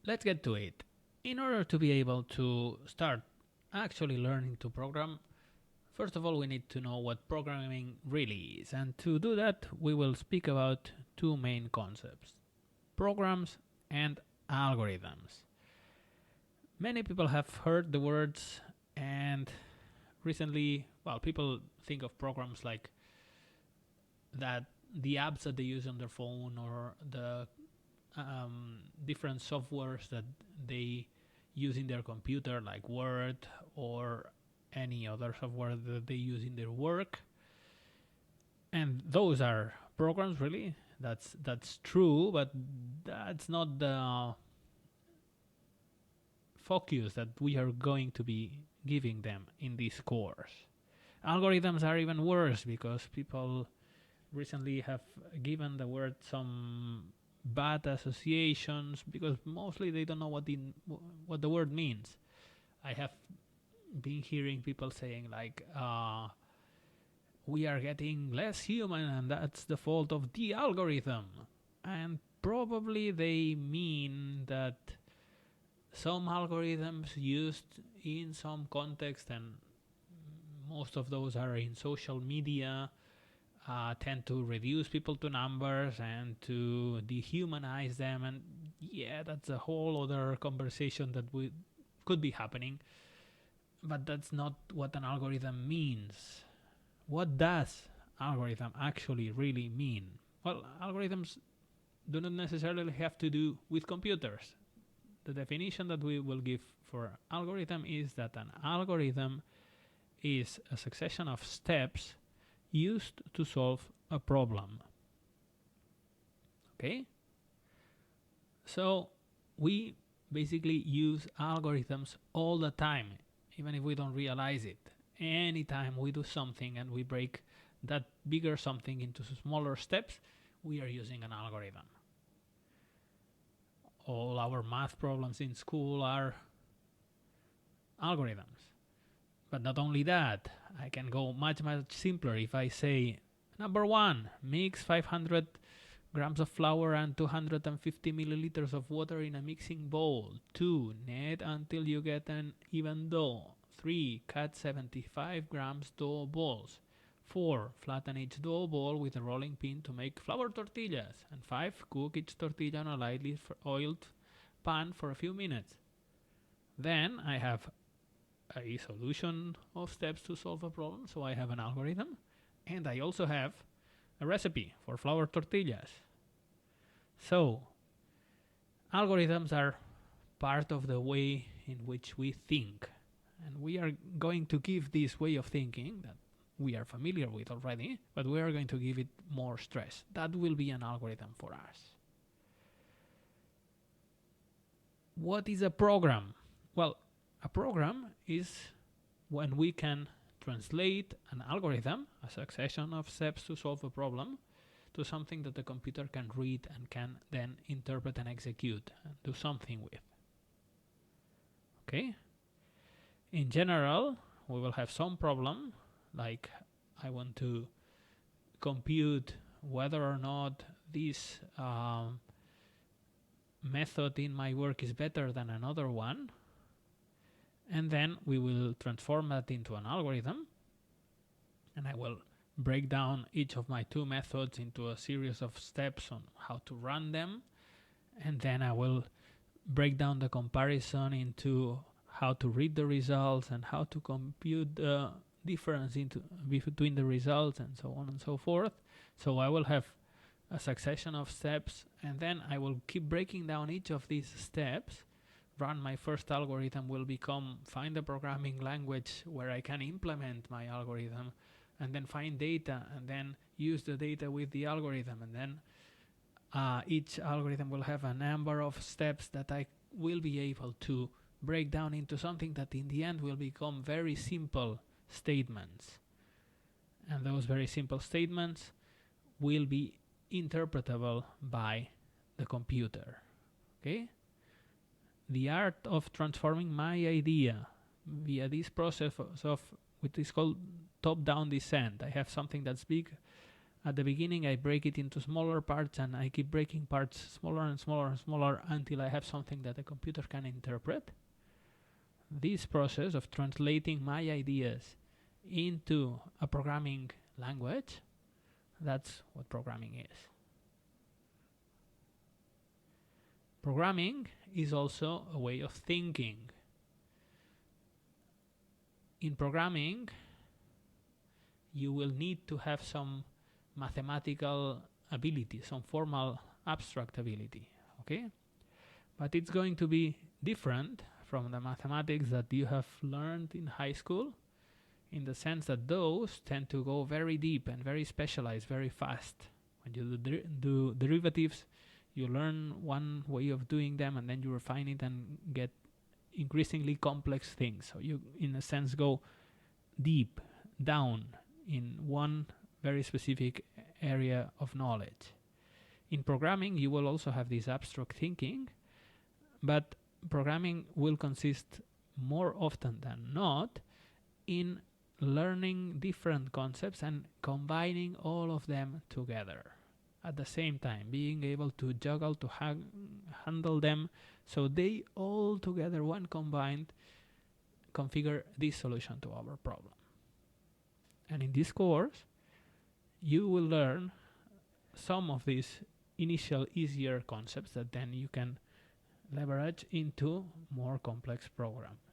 let's get to it. In order to be able to start actually learning to program, first of all, we need to know what programming really is. And to do that, we will speak about two main concepts: programs and algorithms. Many people have heard the words, and recently, well, people think of programs like that, the apps that they use on their phone, or the different softwares that they use in their computer, like Word or any other software that they use in their work. And those are programs, really. That's true, but that's not the focus that we are going to be giving them in this course. Algorithms are even worse because people recently have given the word some bad associations because mostly they don't know what the word means. I have been hearing people saying like, we are getting less human and that's the fault of the algorithm. And probably they mean that some algorithms used in some context, and most of those are in social media, tend to reduce people to numbers and to dehumanize them. And yeah, that's a whole other conversation that could be happening. But that's not what an algorithm means. What does algorithm actually really mean? Well, algorithms do not necessarily have to do with computers. The definition that we will give for algorithm is that an algorithm is a succession of steps used to solve a problem. Okay? So we basically use algorithms all the time, even if we don't realize it. Anytime we do something and we break that bigger something into smaller steps, we are using an algorithm. All our math problems in school are algorithms. But not only that, I can go much simpler. If I say, number 1, mix 500 grams of flour and 250 milliliters of water in a mixing bowl. 2, knead until you get an even dough. 3, cut 75 grams dough balls. 4, flatten each dough ball with a rolling pin to make flour tortillas. And 5, cook each tortilla on a lightly oiled pan for a few minutes. Then I have a solution of steps to solve a problem, so I have an algorithm, and I also have a recipe for flour tortillas. So algorithms are part of the way in which we think, and we are going to give this way of thinking that we are familiar with already, but we are going to give it more stress. That will be an algorithm for us. What is a program? Well, a program is when we can translate an algorithm, a succession of steps to solve a problem, to something that the computer can read and can then interpret and execute and do something with. Okay? In general, we will have some problem, like I want to compute whether or not this method in my work is better than another one. And then we will transform that into an algorithm, and I will break down each of my two methods into a series of steps on how to run them, and then I will break down the comparison into how to read the results and how to compute the difference between the results, and so on and so forth. So I will have a succession of steps, and then I will keep breaking down each of these steps. Run my first algorithm will find a programming language where I can implement my algorithm, and then find data, and then use the data with the algorithm, and then each algorithm will have a number of steps that I will be able to break down into something that in the end will become very simple statements. And those very simple statements will be interpretable by the computer. Okay? The art of transforming my idea via this process of what is called top-down descent. I have something that's big, At the beginning, I break it into smaller parts, and I keep breaking parts smaller and smaller and smaller until I have something that a computer can interpret. This process of translating my ideas into a programming language, that's what programming is. Programming is also a way of thinking. In programming, you will need to have some mathematical ability, some formal abstract ability, okay? But it's going to be different from the mathematics that you have learned in high school, in the sense that those tend to go very deep and very specialized very fast. When you do derivatives, you learn one way of doing them, and then you refine it and get increasingly complex things. So you, in a sense, go deep down in one very specific area of knowledge. In programming, you will also have this abstract thinking, but programming will consist more often than not in learning different concepts and combining all of them together at the same time, being able to juggle, to handle them, so they all together, when combined, configure this solution to our problem. And in this course, you will learn some of these initial easier concepts that then you can leverage into more complex programs.